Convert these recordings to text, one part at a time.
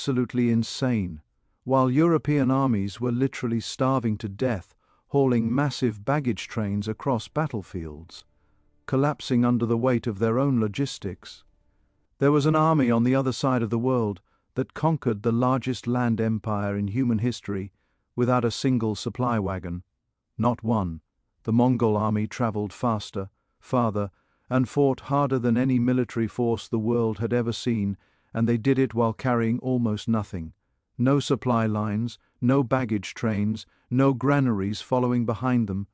absolutely insane. While European armies were literally starving to death, hauling massive baggage trains across battlefields, collapsing under the weight of their own logistics. There was an army on the other side of the world that conquered the largest land empire in human history without a single supply wagon. Not one. The Mongol army traveled faster, farther, and fought harder than any military force the world had ever seen, and they did it while carrying almost nothing. No supply lines, no baggage trains, no granaries following behind them.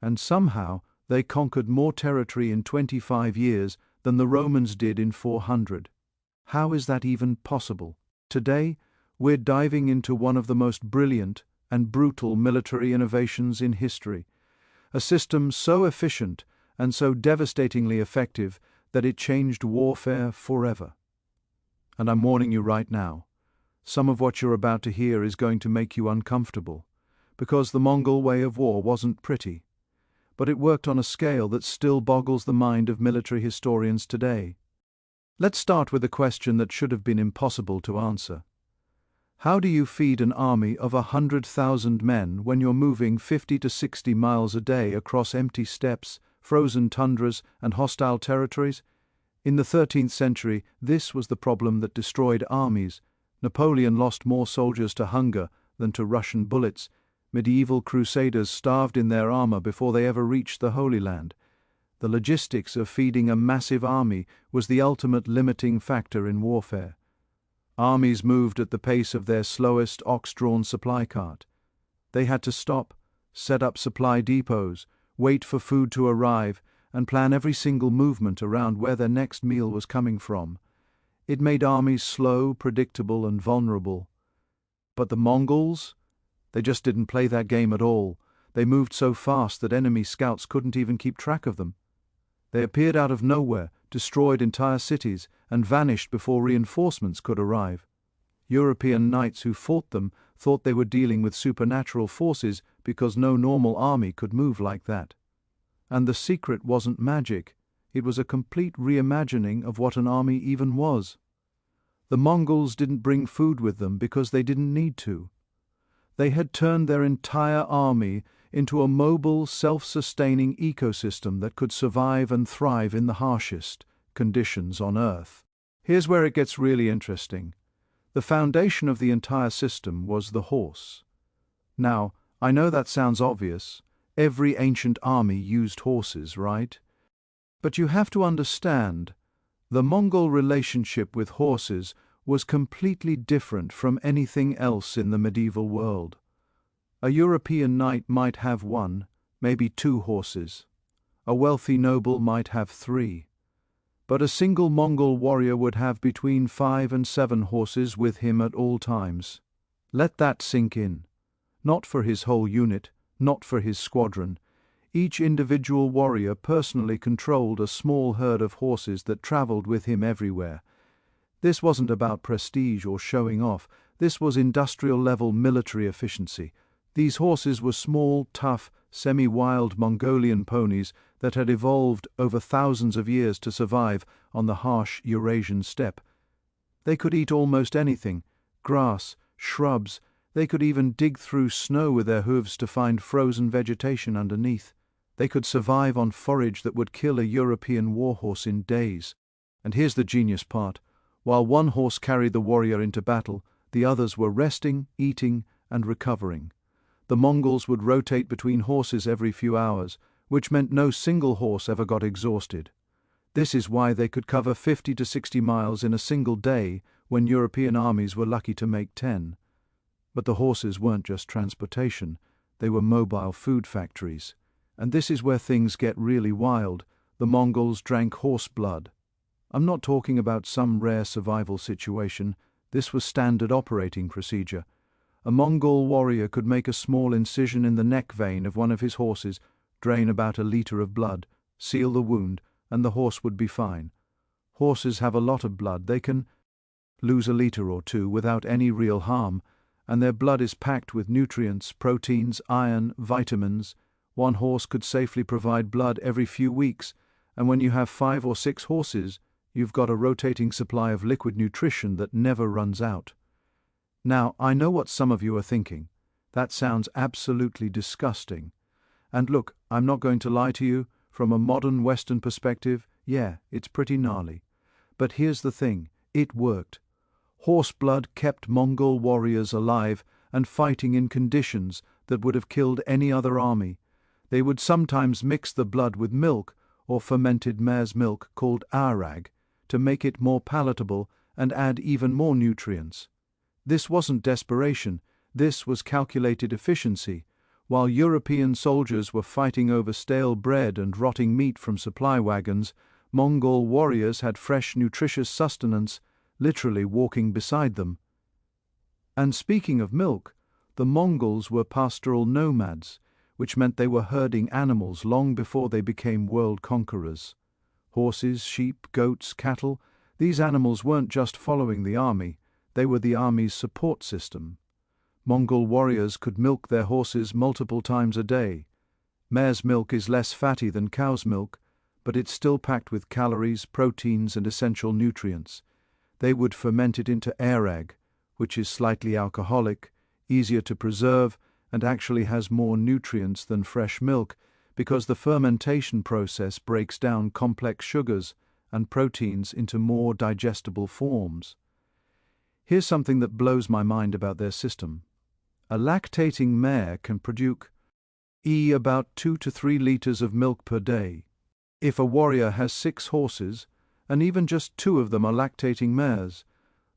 And somehow they conquered more territory in 25 years than the Romans did in 400. How is that even possible? Today, we're diving into one of the most brilliant and brutal military innovations in history. A system so efficient and so devastatingly effective that it changed warfare forever. And I'm warning you right now, some of what you're about to hear is going to make you uncomfortable, because the Mongol way of war wasn't pretty, but it worked on a scale that still boggles the mind of military historians today. Let's start with a question that should have been impossible to answer. How do you feed an army of 100,000 men when you're moving 50 to 60 miles a day across empty steppes, frozen tundras, and hostile territories? In the 13th century, this was the problem that destroyed armies. Napoleon lost more soldiers to hunger than to Russian bullets. Medieval crusaders starved in their armor before they ever reached the Holy Land. The logistics of feeding a massive army was the ultimate limiting factor in warfare. Armies moved at the pace of their slowest ox-drawn supply cart. They had to stop, set up supply depots, wait for food to arrive, and plan every single movement around where their next meal was coming from. It made armies slow, predictable, and vulnerable. But the Mongols? They just didn't play that game at all. They moved so fast that enemy scouts couldn't even keep track of them. They appeared out of nowhere, destroyed entire cities, and vanished before reinforcements could arrive. European knights who fought them thought they were dealing with supernatural forces because no normal army could move like that. And the secret wasn't magic. It was a complete reimagining of what an army even was. The Mongols didn't bring food with them because they didn't need to. They had turned their entire army into a mobile, self-sustaining ecosystem that could survive and thrive in the harshest conditions on Earth. Here's where it gets really interesting. The foundation of the entire system was the horse. Now, I know that sounds obvious. Every ancient army used horses, right? But you have to understand, the Mongol relationship with horses was completely different from anything else in the medieval world. A European knight might have one, maybe two horses. A wealthy noble might have three. But a single Mongol warrior would have between 5 and 7 horses with him at all times. Let that sink in. Not for his whole unit, not for his squadron. Each individual warrior personally controlled a small herd of horses that traveled with him everywhere. This wasn't about prestige or showing off. This was industrial-level military efficiency. These horses were small, tough, semi-wild Mongolian ponies that had evolved over thousands of years to survive on the harsh Eurasian steppe. They could eat almost anything: grass, shrubs. They could even dig through snow with their hooves to find frozen vegetation underneath. They could survive on forage that would kill a European warhorse in days. And here's the genius part. While one horse carried the warrior into battle, the others were resting, eating, and recovering. The Mongols would rotate between horses every few hours, which meant no single horse ever got exhausted. This is why they could cover 50 to 60 miles in a single day when European armies were lucky to make 10. But the horses weren't just transportation, they were mobile food factories. And this is where things get really wild. The Mongols drank horse blood. I'm not talking about some rare survival situation. This was standard operating procedure. A Mongol warrior could make a small incision in the neck vein of one of his horses, drain about 1 liter of blood, seal the wound, and the horse would be fine. Horses have a lot of blood. They can lose 1 liter or 2 without any real harm, and their blood is packed with nutrients, proteins, iron, vitamins. One horse could safely provide blood every few weeks, and when you have 5 or 6 horses, you've got a rotating supply of liquid nutrition that never runs out. Now, I know what some of you are thinking. That sounds absolutely disgusting. And look, I'm not going to lie to you, from a modern Western perspective, yeah, it's pretty gnarly. But here's the thing, it worked. Horse blood kept Mongol warriors alive and fighting in conditions that would have killed any other army. They would sometimes mix the blood with milk or fermented mare's milk called arag to make it more palatable and add even more nutrients. This wasn't desperation, this was calculated efficiency. While European soldiers were fighting over stale bread and rotting meat from supply wagons, Mongol warriors had fresh, nutritious sustenance, literally walking beside them. And speaking of milk, the Mongols were pastoral nomads, which meant they were herding animals long before they became world conquerors. Horses, sheep, goats, cattle, these animals weren't just following the army, they were the army's support system. Mongol warriors could milk their horses multiple times a day. Mare's milk is less fatty than cow's milk, but it's still packed with calories, proteins, and essential nutrients. They would ferment it into arag, which is slightly alcoholic, easier to preserve, and actually has more nutrients than fresh milk because the fermentation process breaks down complex sugars and proteins into more digestible forms. Here's something that blows my mind about their system. A lactating mare can produce about 2 to 3 liters of milk per day. If a warrior has 6 horses, and even just 2 of them are lactating mares,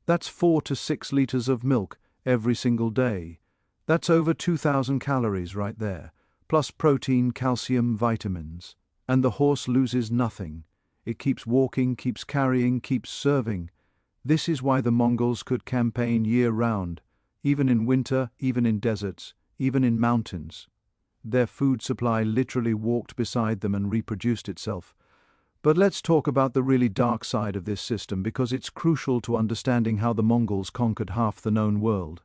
that's 4 to 6 liters of milk every single day. That's over 2,000 calories right there, plus protein, calcium, vitamins. And the horse loses nothing. It keeps walking, keeps carrying, keeps serving. This is why the Mongols could campaign year-round, even in winter, even in deserts, even in mountains. Their food supply literally walked beside them and reproduced itself. But let's talk about the really dark side of this system because it's crucial to understanding how the Mongols conquered half the known world.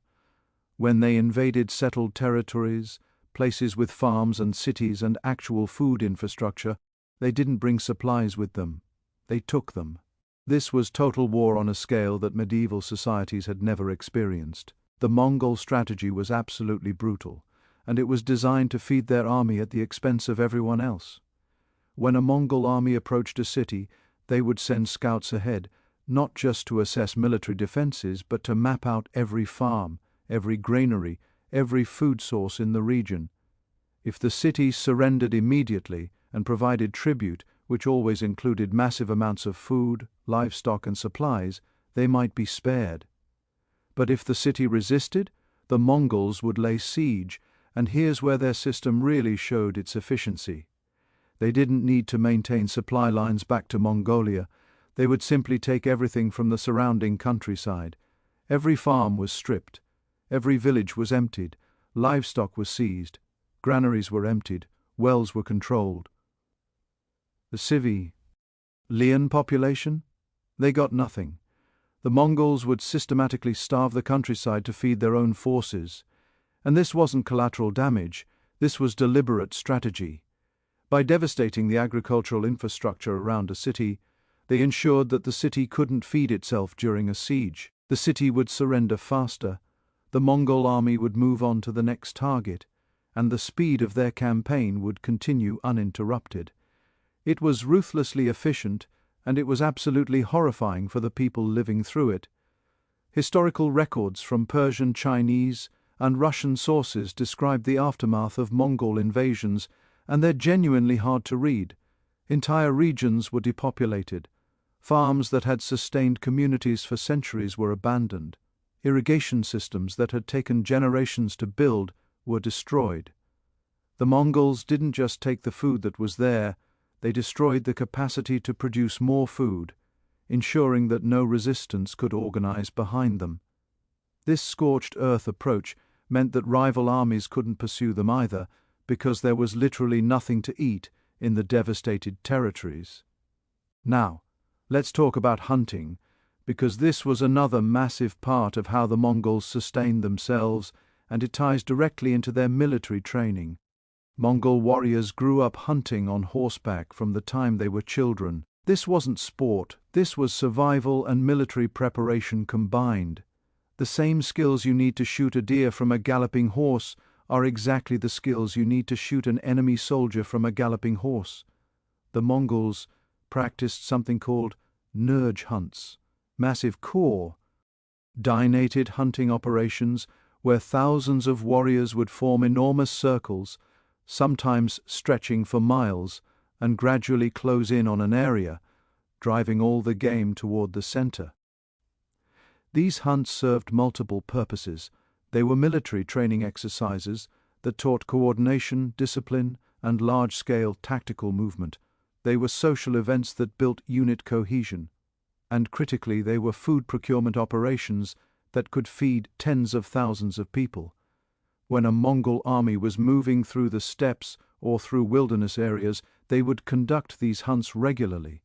When they invaded settled territories, places with farms and cities and actual food infrastructure, they didn't bring supplies with them. They took them. This was total war on a scale that medieval societies had never experienced. The Mongol strategy was absolutely brutal, and it was designed to feed their army at the expense of everyone else. When a Mongol army approached a city, they would send scouts ahead, not just to assess military defenses, but to map out every farm, every granary, every food source in the region. If the city surrendered immediately and provided tribute, which always included massive amounts of food, livestock, and supplies, they might be spared. But if the city resisted, the Mongols would lay siege, and here's where their system really showed its efficiency. They didn't need to maintain supply lines back to Mongolia. They would simply take everything from the surrounding countryside. Every farm was stripped. Every village was emptied. Livestock was seized. Granaries were emptied. Wells were controlled. The civilian population? They got nothing. The Mongols would systematically starve the countryside to feed their own forces. And this wasn't collateral damage, this was deliberate strategy. By devastating the agricultural infrastructure around a city, they ensured that the city couldn't feed itself during a siege. The city would surrender faster, the Mongol army would move on to the next target, and the speed of their campaign would continue uninterrupted. It was ruthlessly efficient, and it was absolutely horrifying for the people living through it. Historical records from Persian, Chinese, and Russian sources describe the aftermath of Mongol invasions, and they're genuinely hard to read. Entire regions were depopulated. Farms that had sustained communities for centuries were abandoned. Irrigation systems that had taken generations to build were destroyed. The Mongols didn't just take the food that was there, they destroyed the capacity to produce more food, ensuring that no resistance could organize behind them. This scorched earth approach meant that rival armies couldn't pursue them either, because there was literally nothing to eat in the devastated territories. Now, let's talk about hunting, because this was another massive part of how the Mongols sustained themselves, and it ties directly into their military training. Mongol warriors grew up hunting on horseback from the time they were children. This wasn't sport, this was survival and military preparation combined. The same skills you need to shoot a deer from a galloping horse are exactly the skills you need to shoot an enemy soldier from a galloping horse. The Mongols practiced something called nurge hunts, massive coordinated hunting operations where thousands of warriors would form enormous circles, sometimes stretching for miles, and gradually close in on an area, driving all the game toward the center. These hunts served multiple purposes. They were military training exercises that taught coordination, discipline, and large-scale tactical movement. They were social events that built unit cohesion. And critically, they were food procurement operations that could feed tens of thousands of people. When a Mongol army was moving through the steppes or through wilderness areas, they would conduct these hunts regularly.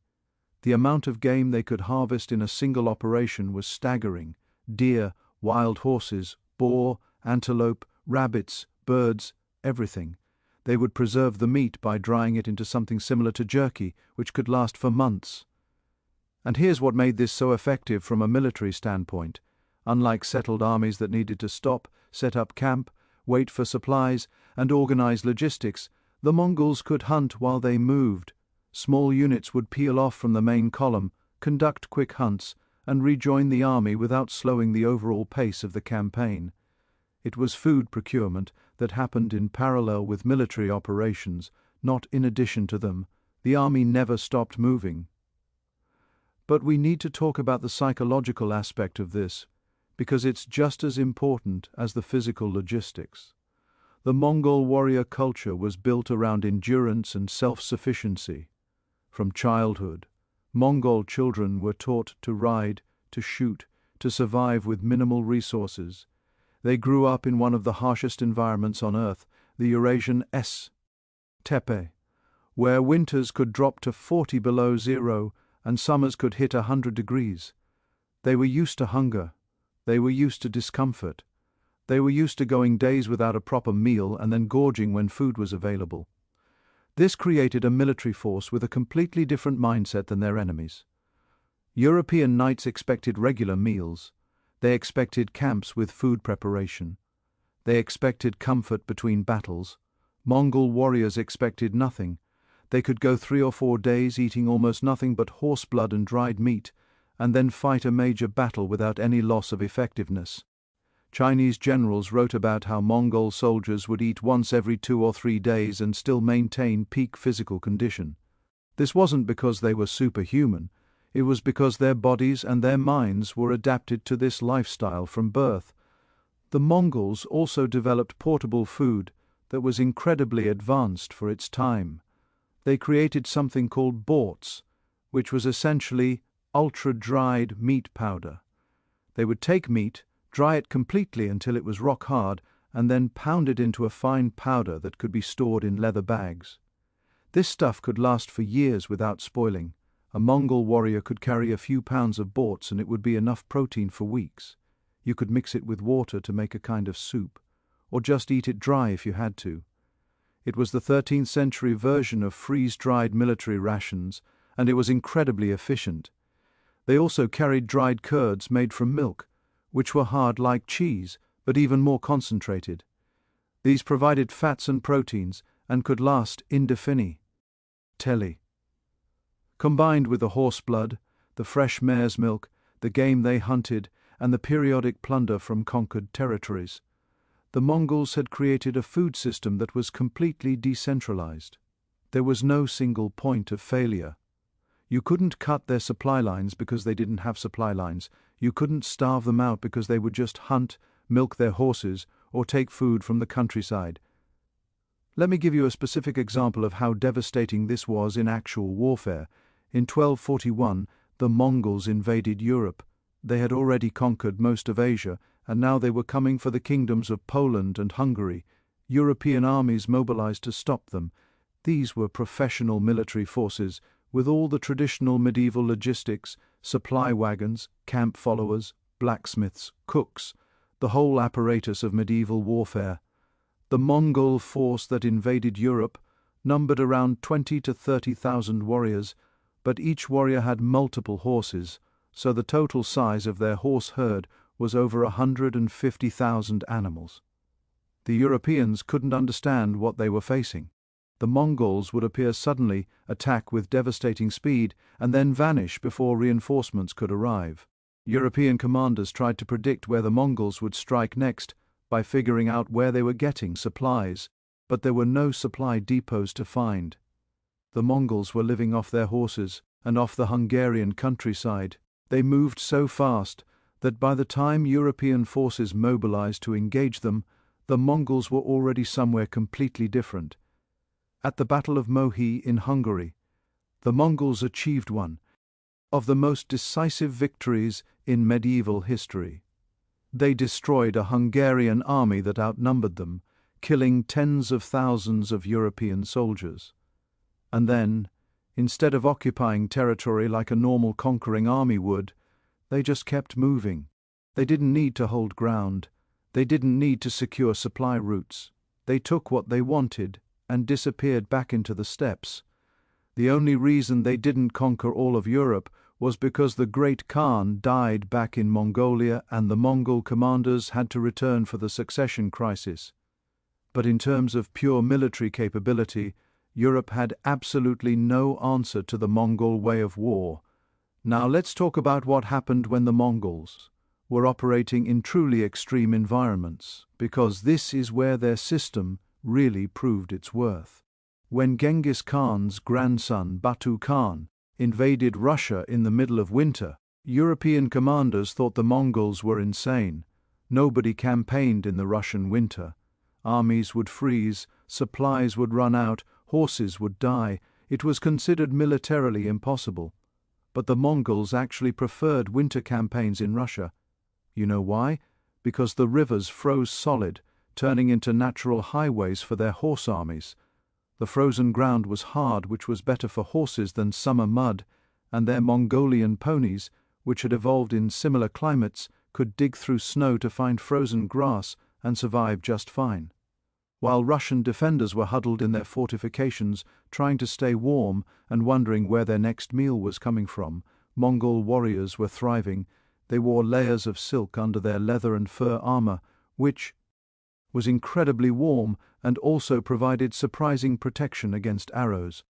The amount of game they could harvest in a single operation was staggering: deer, wild horses, boar, antelope, rabbits, birds, everything. They would preserve the meat by drying it into something similar to jerky, which could last for months. And here's what made this so effective from a military standpoint. Unlike settled armies that needed to stop, set up camp, wait for supplies, and organize logistics, the Mongols could hunt while they moved. Small units would peel off from the main column, conduct quick hunts, and rejoin the army without slowing the overall pace of the campaign. It was food procurement that happened in parallel with military operations, not in addition to them. The army never stopped moving. But we need to talk about the psychological aspect of this, because it's just as important as the physical logistics. The Mongol warrior culture was built around endurance and self-sufficiency. From childhood, Mongol children were taught to ride, to shoot, to survive with minimal resources. They grew up in one of the harshest environments on Earth, the Eurasian steppe, where winters could drop to 40 below zero and summers could hit 100 degrees. They were used to hunger. They were used to discomfort. They were used to going days without a proper meal and then gorging when food was available. This created a military force with a completely different mindset than their enemies. European knights expected regular meals. They expected camps with food preparation. They expected comfort between battles. Mongol warriors expected nothing. They could go 3 or 4 days eating almost nothing but horse blood and dried meat, and then fight a major battle without any loss of effectiveness. Chinese generals wrote about how Mongol soldiers would eat once every 2 or 3 days and still maintain peak physical condition. This wasn't because they were superhuman. It was because their bodies and their minds were adapted to this lifestyle from birth. The Mongols also developed portable food that was incredibly advanced for its time. They created something called borts, which was essentially ultra-dried meat powder. They would take meat, dry it completely until it was rock hard, and then pound it into a fine powder that could be stored in leather bags. This stuff could last for years without spoiling. A Mongol warrior could carry a few pounds of borts and it would be enough protein for weeks. You could mix it with water to make a kind of soup, or just eat it dry if you had to. It was the 13th century version of freeze-dried military rations, and it was incredibly efficient. They also carried dried curds made from milk, which were hard like cheese, but even more concentrated. These provided fats and proteins and could last indefinitely. Combined with the horse blood, the fresh mare's milk, the game they hunted, and the periodic plunder from conquered territories, the Mongols had created a food system that was completely decentralized. There was no single point of failure. You couldn't cut their supply lines because they didn't have supply lines. You couldn't starve them out because they would just hunt, milk their horses, or take food from the countryside. Let me give you a specific example of how devastating this was in actual warfare. In 1241, the Mongols invaded Europe. They had already conquered most of Asia, and now they were coming for the kingdoms of Poland and Hungary. European armies mobilized to stop them. These were professional military forces, with all the traditional medieval logistics: supply wagons, camp followers, blacksmiths, cooks, the whole apparatus of medieval warfare. The Mongol force that invaded Europe numbered around 20 to 30,000 warriors, but each warrior had multiple horses, so the total size of their horse herd was over 150,000 animals. The Europeans couldn't understand what they were facing. The Mongols would appear suddenly, attack with devastating speed, and then vanish before reinforcements could arrive. European commanders tried to predict where the Mongols would strike next by figuring out where they were getting supplies, but there were no supply depots to find. The Mongols were living off their horses and off the Hungarian countryside. They moved so fast that by the time European forces mobilized to engage them, the Mongols were already somewhere completely different. At the Battle of Mohi in Hungary, the Mongols achieved one of the most decisive victories in medieval history. They destroyed a Hungarian army that outnumbered them, killing tens of thousands of European soldiers. And then, instead of occupying territory like a normal conquering army would, they just kept moving. They didn't need to hold ground. They didn't need to secure supply routes. They took what they wanted and disappeared back into the steppes. The only reason they didn't conquer all of Europe was because the great Khan died back in Mongolia and the Mongol commanders had to return for the succession crisis. But in terms of pure military capability, Europe had absolutely no answer to the Mongol way of war. Now let's talk about what happened when the Mongols were operating in truly extreme environments, because this is where their system really proved its worth. When Genghis Khan's grandson Batu Khan invaded Russia in the middle of winter, European commanders thought the Mongols were insane. Nobody campaigned in the Russian winter. Armies would freeze, supplies would run out, horses would die. It was considered militarily impossible. But the Mongols actually preferred winter campaigns in Russia. You know why? Because the rivers froze solid, turning into natural highways for their horse armies. The frozen ground was hard, which was better for horses than summer mud, and their Mongolian ponies, which had evolved in similar climates, could dig through snow to find frozen grass and survive just fine. While Russian defenders were huddled in their fortifications, trying to stay warm and wondering where their next meal was coming from, Mongol warriors were thriving. They wore layers of silk under their leather and fur armor, which was incredibly warm and also provided surprising protection against arrows.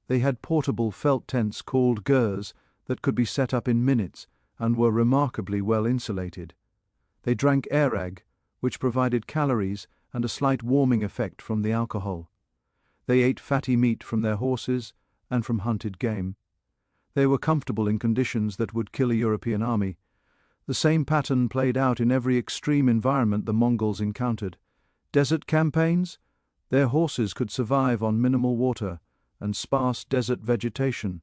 They had portable felt tents called gurs that could be set up in minutes and were remarkably well insulated. They drank airag, which provided calories and a slight warming effect from the alcohol. They ate fatty meat from their horses and from hunted game. They were comfortable in conditions that would kill a European army. The same pattern played out in every extreme environment the Mongols encountered. Desert campaigns? Their horses could survive on minimal water and sparse desert vegetation.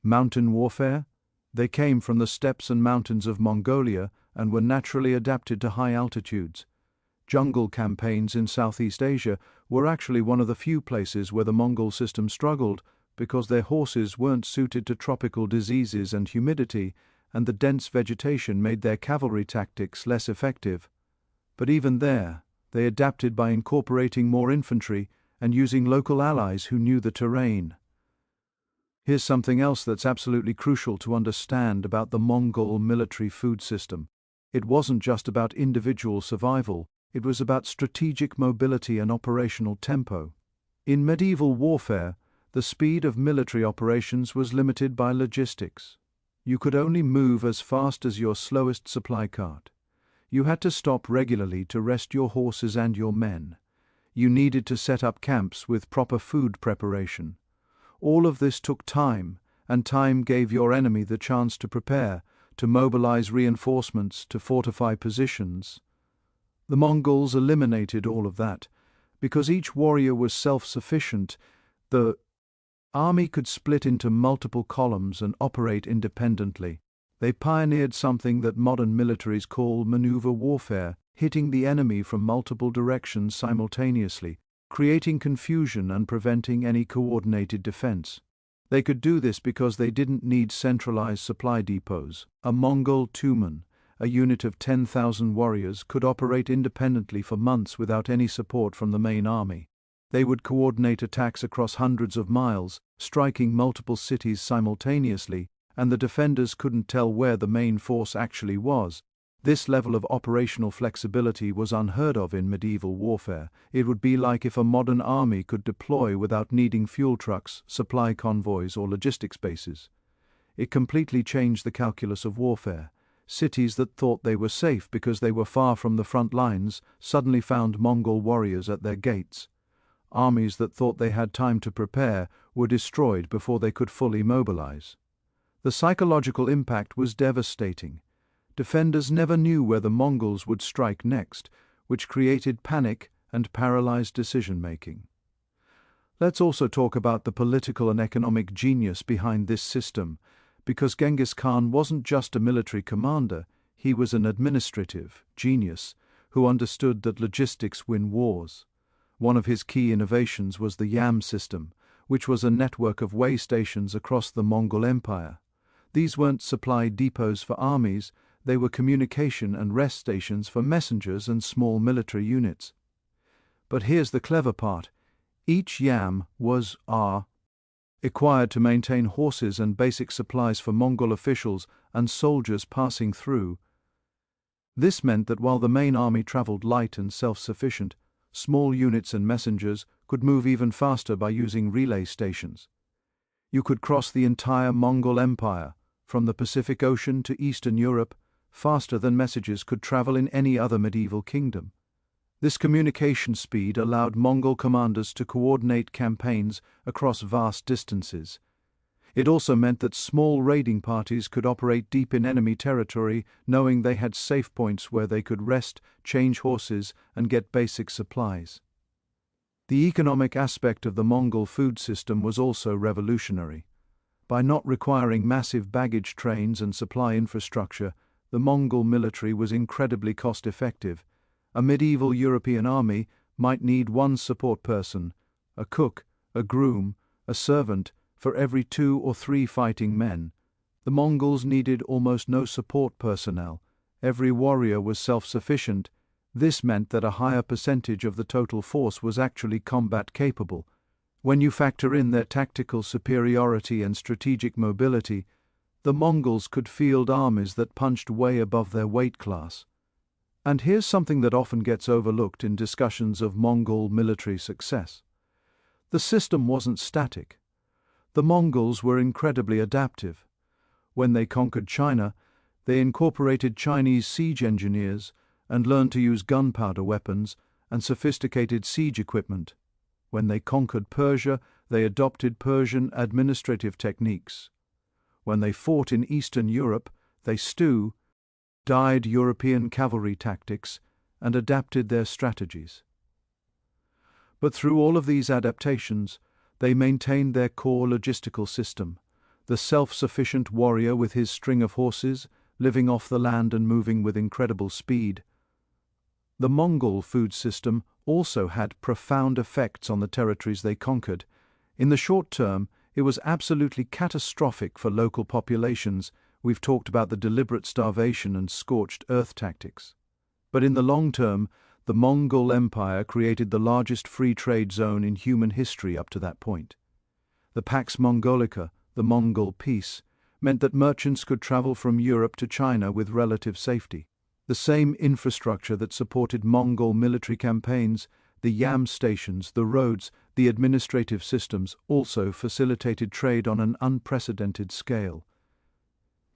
Mountain warfare? They came from the steppes and mountains of Mongolia and were naturally adapted to high altitudes. Jungle campaigns in Southeast Asia were actually one of the few places where the Mongol system struggled because their horses weren't suited to tropical diseases and humidity, and the dense vegetation made their cavalry tactics less effective. But even there, they adapted by incorporating more infantry and using local allies who knew the terrain. Here's something else that's absolutely crucial to understand about the Mongol military food system. It wasn't just about individual survival, it was about strategic mobility and operational tempo. In medieval warfare, the speed of military operations was limited by logistics. You could only move as fast as your slowest supply cart. You had to stop regularly to rest your horses and your men. You needed to set up camps with proper food preparation. All of this took time, and time gave your enemy the chance to prepare, to mobilize reinforcements, to fortify positions. The Mongols eliminated all of that. Because each warrior was self-sufficient, the army could split into multiple columns and operate independently. They pioneered something that modern militaries call maneuver warfare, hitting the enemy from multiple directions simultaneously, creating confusion and preventing any coordinated defense. They could do this because they didn't need centralized supply depots. A Mongol Tumen, a unit of 10,000 warriors, could operate independently for months without any support from the main army. They would coordinate attacks across hundreds of miles, striking multiple cities simultaneously, and the defenders couldn't tell where the main force actually was. This level of operational flexibility was unheard of in medieval warfare. It would be like if a modern army could deploy without needing fuel trucks, supply convoys, or logistics bases. It completely changed the calculus of warfare. Cities that thought they were safe because they were far from the front lines suddenly found Mongol warriors at their gates. Armies that thought they had time to prepare were destroyed before they could fully mobilize. The psychological impact was devastating. Defenders never knew where the Mongols would strike next, which created panic and paralyzed decision-making. Let's also talk about the political and economic genius behind this system, because Genghis Khan wasn't just a military commander, he was an administrative genius who understood that logistics win wars. One of his key innovations was the yam system, which was a network of way stations across the Mongol Empire. These weren't supply depots for armies, they were communication and rest stations for messengers and small military units. But here's the clever part. Each yam was required to maintain horses and basic supplies for Mongol officials and soldiers passing through. This meant that while the main army traveled light and self-sufficient, small units and messengers could move even faster by using relay stations. You could cross the entire Mongol Empire, from the Pacific Ocean to Eastern Europe, faster than messages could travel in any other medieval kingdom. This communication speed allowed Mongol commanders to coordinate campaigns across vast distances. It also meant that small raiding parties could operate deep in enemy territory, knowing they had safe points where they could rest, change horses, and get basic supplies. The economic aspect of the Mongol food system was also revolutionary. By not requiring massive baggage trains and supply infrastructure, the Mongol military was incredibly cost-effective. A medieval European army might need one support person, a cook, a groom, a servant, for every 2 or 3 fighting men. The Mongols needed almost no support personnel. Every warrior was self-sufficient. This meant that a higher percentage of the total force was actually combat-capable. When you factor in their tactical superiority and strategic mobility, the Mongols could field armies that punched way above their weight class. And here's something that often gets overlooked in discussions of Mongol military success. The system wasn't static. The Mongols were incredibly adaptive. When they conquered China, they incorporated Chinese siege engineers and learned to use gunpowder weapons and sophisticated siege equipment. When they conquered Persia, they adopted Persian administrative techniques. When they fought in Eastern Europe, they studied European cavalry tactics and adapted their strategies. But through all of these adaptations, they maintained their core logistical system, the self-sufficient warrior with his string of horses, living off the land and moving with incredible speed. The Mongol food system also had profound effects on the territories they conquered. In the short term, it was absolutely catastrophic for local populations. We've talked about the deliberate starvation and scorched earth tactics. But in the long term, the Mongol Empire created the largest free trade zone in human history up to that point. The Pax Mongolica, the Mongol peace, meant that merchants could travel from Europe to China with relative safety. The same infrastructure that supported Mongol military campaigns, the yam stations, the roads, the administrative systems, also facilitated trade on an unprecedented scale.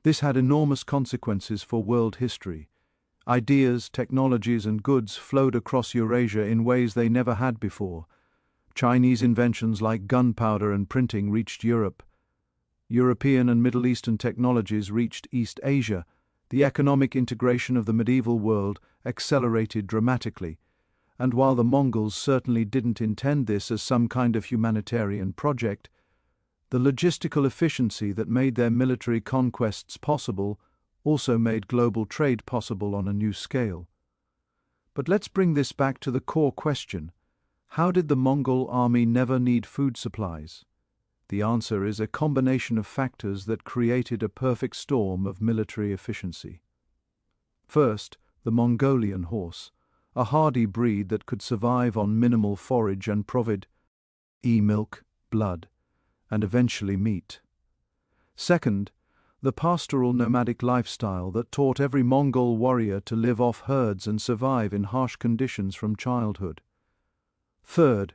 This had enormous consequences for world history. Ideas, technologies, and goods flowed across Eurasia in ways they never had before. Chinese inventions like gunpowder and printing reached Europe. European and Middle Eastern technologies reached East Asia. The economic integration of the medieval world accelerated dramatically, and while the Mongols certainly didn't intend this as some kind of humanitarian project, the logistical efficiency that made their military conquests possible also made global trade possible on a new scale. But let's bring this back to the core question: how did the Mongol army never need food supplies? The answer is a combination of factors that created a perfect storm of military efficiency. First, the Mongolian horse, a hardy breed that could survive on minimal forage and provide milk, blood, and eventually meat. Second, the pastoral nomadic lifestyle that taught every Mongol warrior to live off herds and survive in harsh conditions from childhood. Third,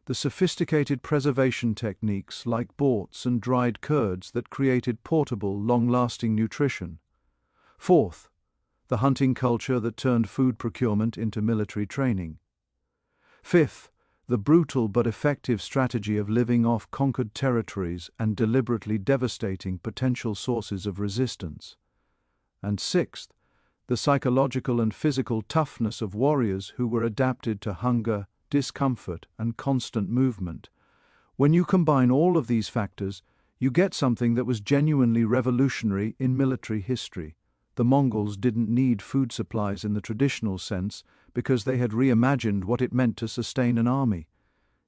the sophisticated preservation techniques like borts and dried curds that created portable, long-lasting nutrition. Fourth, the hunting culture that turned food procurement into military training. Fifth, the brutal but effective strategy of living off conquered territories and deliberately devastating potential sources of resistance. And sixth, the psychological and physical toughness of warriors who were adapted to hunger, discomfort, and constant movement. When you combine all of these factors, you get something that was genuinely revolutionary in military history. The Mongols didn't need food supplies in the traditional sense because they had reimagined what it meant to sustain an army.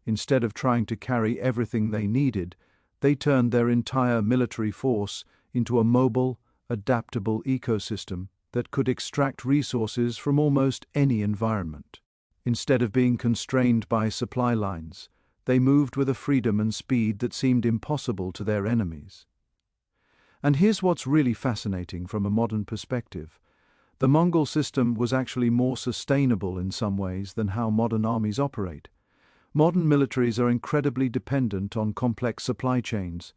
Instead of trying to carry everything they needed, they turned their entire military force into a mobile, adaptable ecosystem that could extract resources from almost any environment. Instead of being constrained by supply lines, they moved with a freedom and speed that seemed impossible to their enemies. And here's what's really fascinating from a modern perspective. The Mongol system was actually more sustainable in some ways than how modern armies operate. Modern militaries are incredibly dependent on complex supply chains.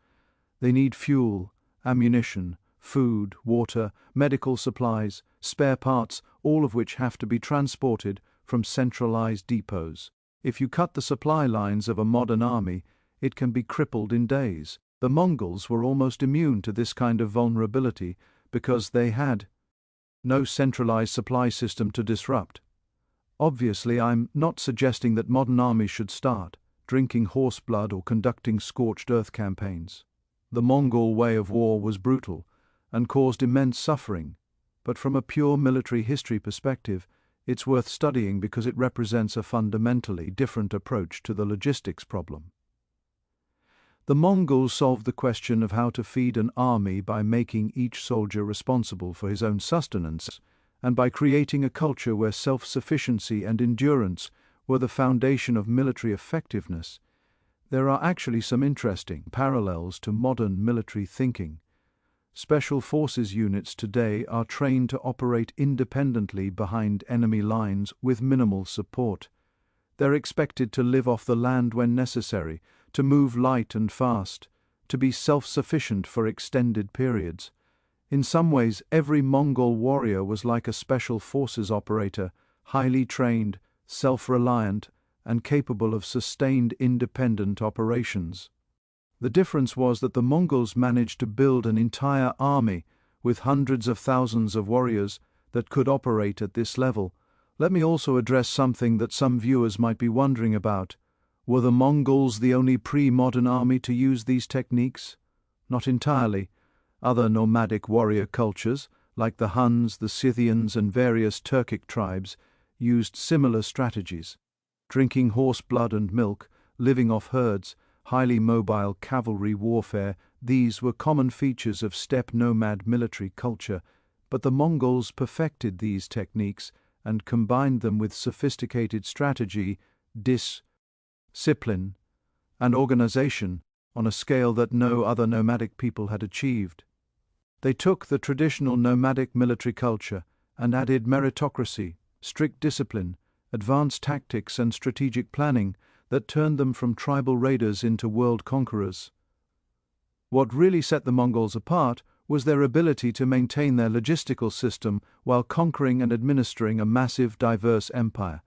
They need fuel, ammunition, food, water, medical supplies, spare parts, all of which have to be transported from centralized depots. If you cut the supply lines of a modern army, it can be crippled in days. The Mongols were almost immune to this kind of vulnerability because they had no centralized supply system to disrupt. Obviously, I'm not suggesting that modern armies should start drinking horse blood or conducting scorched earth campaigns. The Mongol way of war was brutal and caused immense suffering, but from a pure military history perspective, it's worth studying because it represents a fundamentally different approach to the logistics problem. The Mongols solved the question of how to feed an army by making each soldier responsible for his own sustenance, and by creating a culture where self-sufficiency and endurance were the foundation of military effectiveness. There are actually some interesting parallels to modern military thinking. Special forces units today are trained to operate independently behind enemy lines with minimal support. They're expected to live off the land when necessary, to move light and fast, to be self-sufficient for extended periods. In some ways, every Mongol warrior was like a special forces operator, highly trained, self-reliant, and capable of sustained independent operations. The difference was that the Mongols managed to build an entire army with hundreds of thousands of warriors that could operate at this level. Let me also address something that some viewers might be wondering about. Were the Mongols the only pre-modern army to use these techniques? Not entirely. Other nomadic warrior cultures, like the Huns, the Scythians, and various Turkic tribes, used similar strategies. Drinking horse blood and milk, living off herds, highly mobile cavalry warfare, these were common features of steppe nomad military culture, but the Mongols perfected these techniques and combined them with sophisticated strategy, discipline, and organization on a scale that no other nomadic people had achieved. They took the traditional nomadic military culture and added meritocracy, strict discipline, advanced tactics, and strategic planning that turned them from tribal raiders into world conquerors. What really set the Mongols apart was their ability to maintain their logistical system while conquering and administering a massive, diverse empire.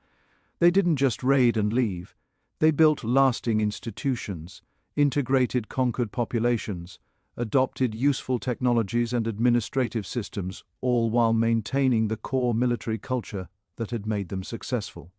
They didn't just raid and leave. They built lasting institutions, integrated conquered populations, adopted useful technologies and administrative systems, all while maintaining the core military culture that had made them successful.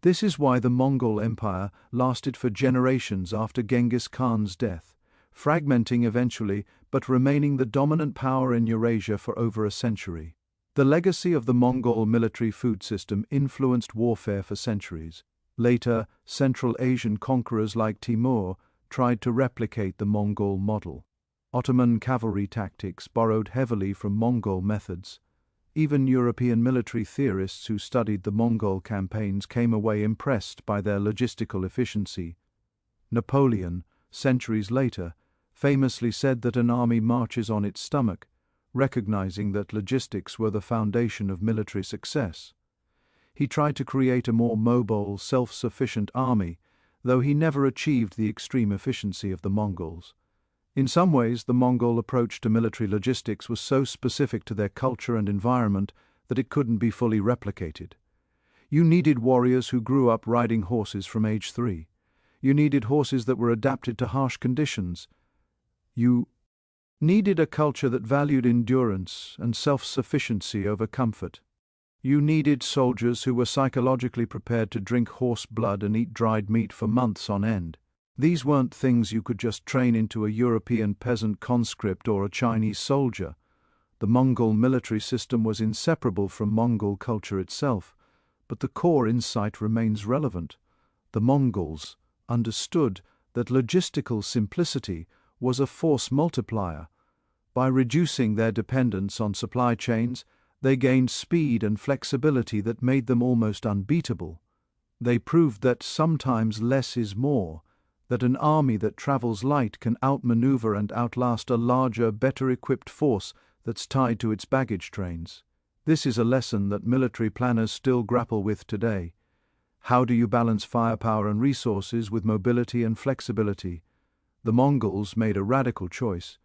This is why the Mongol Empire lasted for generations after Genghis Khan's death, fragmenting eventually but remaining the dominant power in Eurasia for over a century. The legacy of the Mongol military food system influenced warfare for centuries. Later, Central Asian conquerors like Timur tried to replicate the Mongol model. Ottoman cavalry tactics borrowed heavily from Mongol methods. Even European military theorists who studied the Mongol campaigns came away impressed by their logistical efficiency. Napoleon, centuries later, famously said that an army marches on its stomach, recognizing that logistics were the foundation of military success. He tried to create a more mobile, self-sufficient army, though he never achieved the extreme efficiency of the Mongols. In some ways, the Mongol approach to military logistics was so specific to their culture and environment that it couldn't be fully replicated. You needed warriors who grew up riding horses from age 3. You needed horses that were adapted to harsh conditions. You needed a culture that valued endurance and self-sufficiency over comfort. You needed soldiers who were psychologically prepared to drink horse blood and eat dried meat for months on end. These weren't things you could just train into a European peasant conscript or a Chinese soldier. The Mongol military system was inseparable from Mongol culture itself, but the core insight remains relevant. The Mongols understood that logistical simplicity was a force multiplier. By reducing their dependence on supply chains, they gained speed and flexibility that made them almost unbeatable. They proved that sometimes less is more, that an army that travels light can outmaneuver and outlast a larger, better-equipped force that's tied to its baggage trains. This is a lesson that military planners still grapple with today. How do you balance firepower and resources with mobility and flexibility? The Mongols made a radical choice.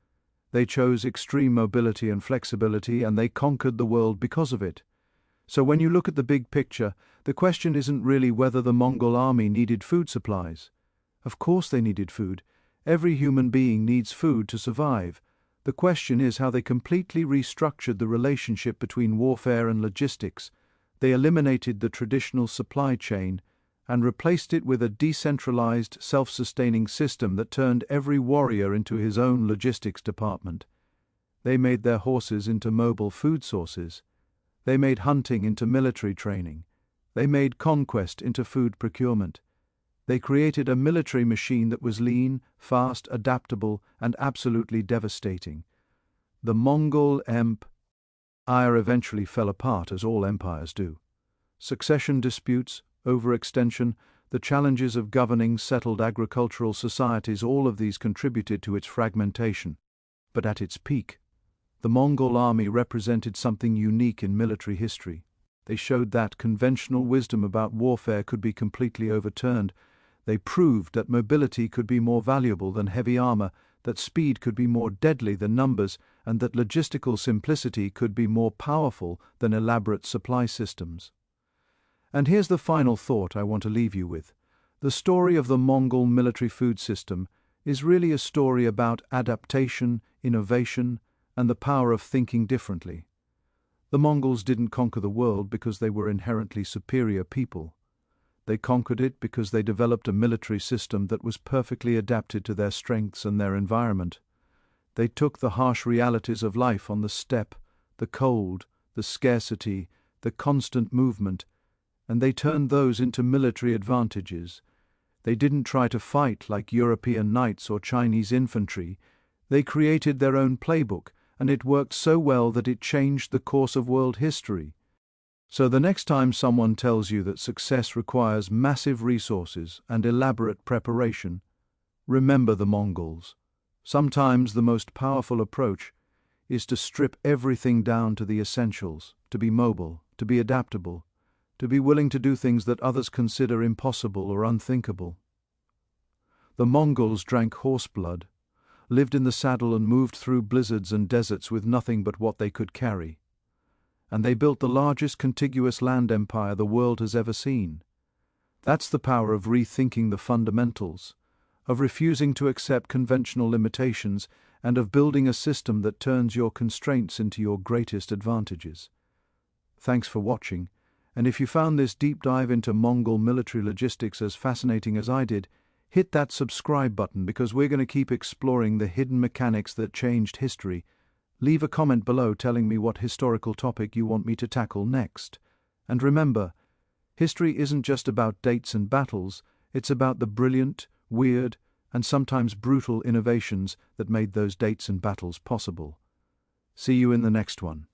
They chose extreme mobility and flexibility, and they conquered the world because of it. So when you look at the big picture, the question isn't really whether the Mongol army needed food supplies. Of course they needed food. Every human being needs food to survive. The question is how they completely restructured the relationship between warfare and logistics. They eliminated the traditional supply chain and replaced it with a decentralized, self-sustaining system that turned every warrior into his own logistics department. They made their horses into mobile food sources. They made hunting into military training. They made conquest into food procurement. They created a military machine that was lean, fast, adaptable, and absolutely devastating. The Mongol Empire eventually fell apart, as all empires do. Succession disputes, overextension, the challenges of governing settled agricultural societies, all of these contributed to its fragmentation. But at its peak, the Mongol army represented something unique in military history. They showed that conventional wisdom about warfare could be completely overturned. They proved that mobility could be more valuable than heavy armor, that speed could be more deadly than numbers, and that logistical simplicity could be more powerful than elaborate supply systems. And here's the final thought I want to leave you with. The story of the Mongol military food system is really a story about adaptation, innovation, and the power of thinking differently. The Mongols didn't conquer the world because they were inherently superior people. They conquered it because they developed a military system that was perfectly adapted to their strengths and their environment. They took the harsh realities of life on the steppe, the cold, the scarcity, the constant movement, and they turned those into military advantages. They didn't try to fight like European knights or Chinese infantry. They created their own playbook, and it worked so well that it changed the course of world history. So the next time someone tells you that success requires massive resources and elaborate preparation, remember the Mongols. Sometimes the most powerful approach is to strip everything down to the essentials, to be mobile, to be adaptable, to be willing to do things that others consider impossible or unthinkable. The Mongols drank horse blood, lived in the saddle and moved through blizzards and deserts with nothing but what they could carry. And they built the largest contiguous land empire the world has ever seen. That's the power of rethinking the fundamentals, of refusing to accept conventional limitations, and of building a system that turns your constraints into your greatest advantages. Thanks for watching, and if you found this deep dive into Mongol military logistics as fascinating as I did, hit that subscribe button because we're going to keep exploring the hidden mechanics that changed history. Leave a comment below telling me what historical topic you want me to tackle next. And remember, history isn't just about dates and battles, it's about the brilliant, weird, and sometimes brutal innovations that made those dates and battles possible. See you in the next one.